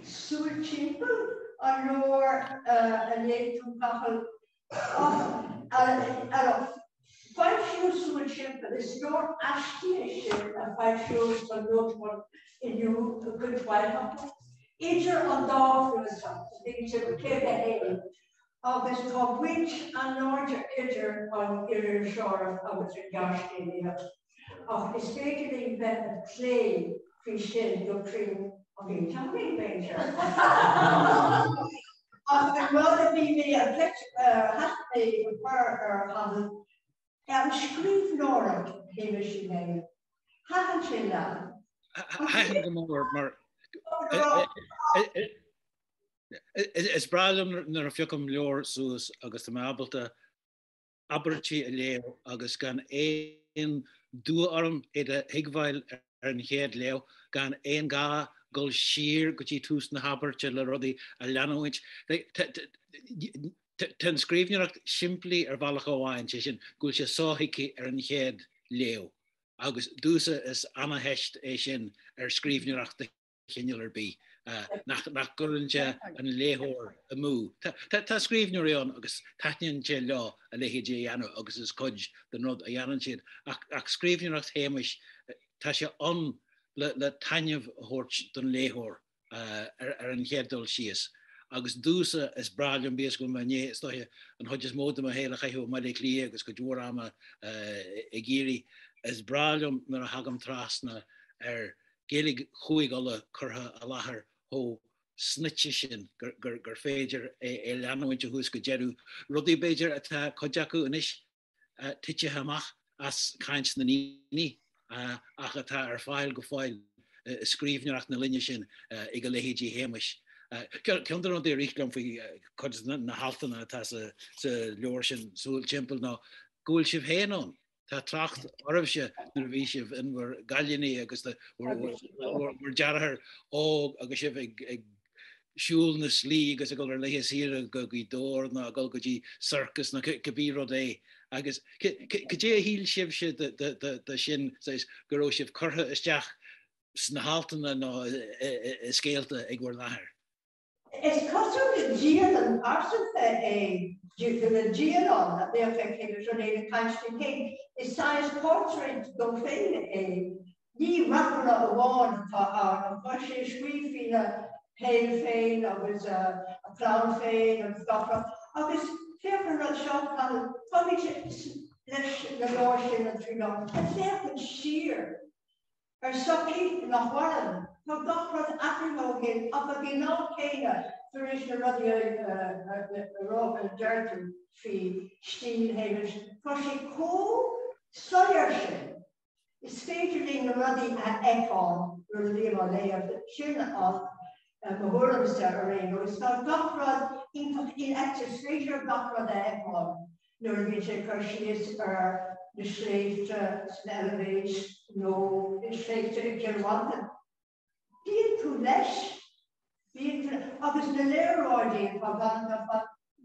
súil timpeall an leor a léitú cachal five shoes súil timpeall is leor astí sin a five shoes an nómhar inniu a good bhailtheachta. Idir an dáfrúsa, bhí céad a héil. Agus tá buint an láidir idir an idir seoramh agus an gascéalaíocht. Ach is féidir í bheith a plé fhí sin go tríú a bhí teamaí béidir. Ach an rud a bhí mé a heachtaí go par ar chathal an scríbhneoireacht chéime sin é. Hagan sin leat. Hagan go mór mar is bralam nar a fiocam leor suas agus am abalta abertí a leo agus gan éon dua orm a higvail an chéad leo gan éon gá gol sír gotí tús na haberte le rodi a leanúint. Ten scríbneoireacht siimplí ar bhealach óháin sin gúil sé sóthaigh ar an chéad leo. Agus dúsa is anna heist é sin ar scríbneoireacht chinneal ar bí. Nach gurinte an léthór a mú. Tá scríbneoireán agus taithneann sé leo a léhéidé anú agus is cuid den rud a dhéanann siad. Ach scríbneoireacht héimis tá sé an le tainneamh thuirt don léthór ar an chéaddul síos. Agus dúsa is bralam bíos go mané stoithe an chuid is móda a héile chaithú mar é clí agus go dúrama i géirí is bralam nar a hagam trasna ar gélig chuig alle curtha a láthair ó snitse sin gur féidir é leanúinte hús go jeú rudí béidir atá codeacu inis titse haach as caint na níní ach atá ar fáil go fáil scríbneoireacht na linne sin i go léhéidí héimis. Ceantar an dé rílam faoi chud na haltainna atá sa leor sin súil timpeall ná gúil sibh héanán. Tá tracht ormse nar bhí sibh inhar galliní agus mar dearthar óg agus sibh ag siúil na slí agus a go ar leihes hir go dór na go gotí circus na gobíró é. Agus dé híl sibh se de sin goró sibh curtha isteach sna haltainna ná scéalta ag bhfuir láthair. Is cosú na díal an arsanta é na díal that they affect the constantine is size portrait go féin é ní rapna a bháin tá an sé scríbhína héil féin agus a clown féin an stofra agus féfar an seo tá leis na leir sin an tríná a féfar siar ar socí nach bhharan tá gachrad athrógin ach a gná céine tar éis na rudí rá an deirtú fí stíleanna tá sé soir sin is féidir líon na rudí a eáin gur líomh léamh sin an mhuilimsa a réon agus tá gachrad in féidir gachrad a eáin nuair a bhí sé chuir síos ar na sléifte san elevéis nó is sléifte i Cearmhainta. Bíonn tú leis agus na léireáidí tá bhaint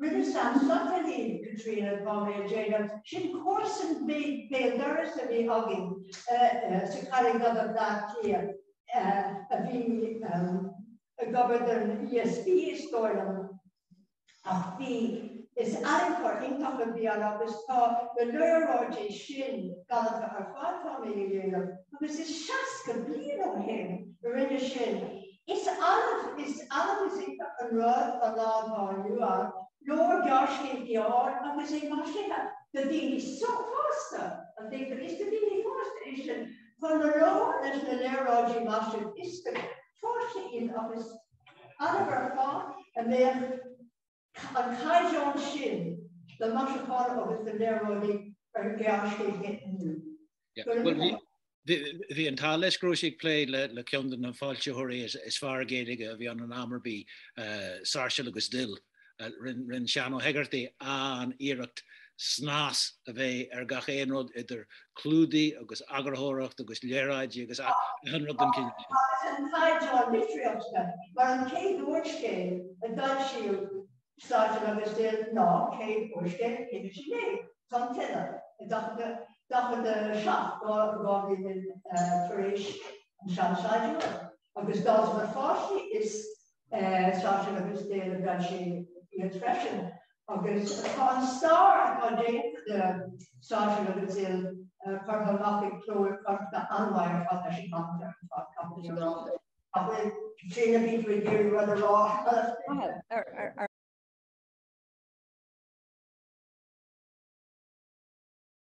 rinne san satalín Katrina Bamé Jada sin cuasan bé doras a bhí agin sa cairigh a bhlátíí a bhí a gobard an ESB istóireann ach bhí is aimchar intach a bhí an agus tá na léireáidí sin galanta ar fáiltá mé dhéanamh agus is seaas go bliain ó him rinne sin. Is an rud a lábhá nuá Lord Joshua Dior, I was saying, Mashiach, the thing is so faster. I think that is the thing faster. From the law, there's the neurology master is the first in office. Oliver Farr, and then a Kaijon Shin, the master of the neurology, or Joshua getting new. Well, the entire Grossig play le Kyundan and Falcha Hori is far gating of Yan and Amerby, Sarshalagus Dill. Rin Shano Hegarty an Irakt Snas a bheith gach éonrod idir clúdaí agus agrahóireacht agus léireid agus 100 km. An Kaijon litreachta, mar an céad uaircé a dal siú stáit agus déal ná céad uaircé céad sin san tinna. Dachar de seach gábhí tar éis an seanáidúir. Agus dás mar fáisí is got she the expression. Agus upon star on day the social of the cartographic floor carta anwire father she comes there. Trina people here rather raw.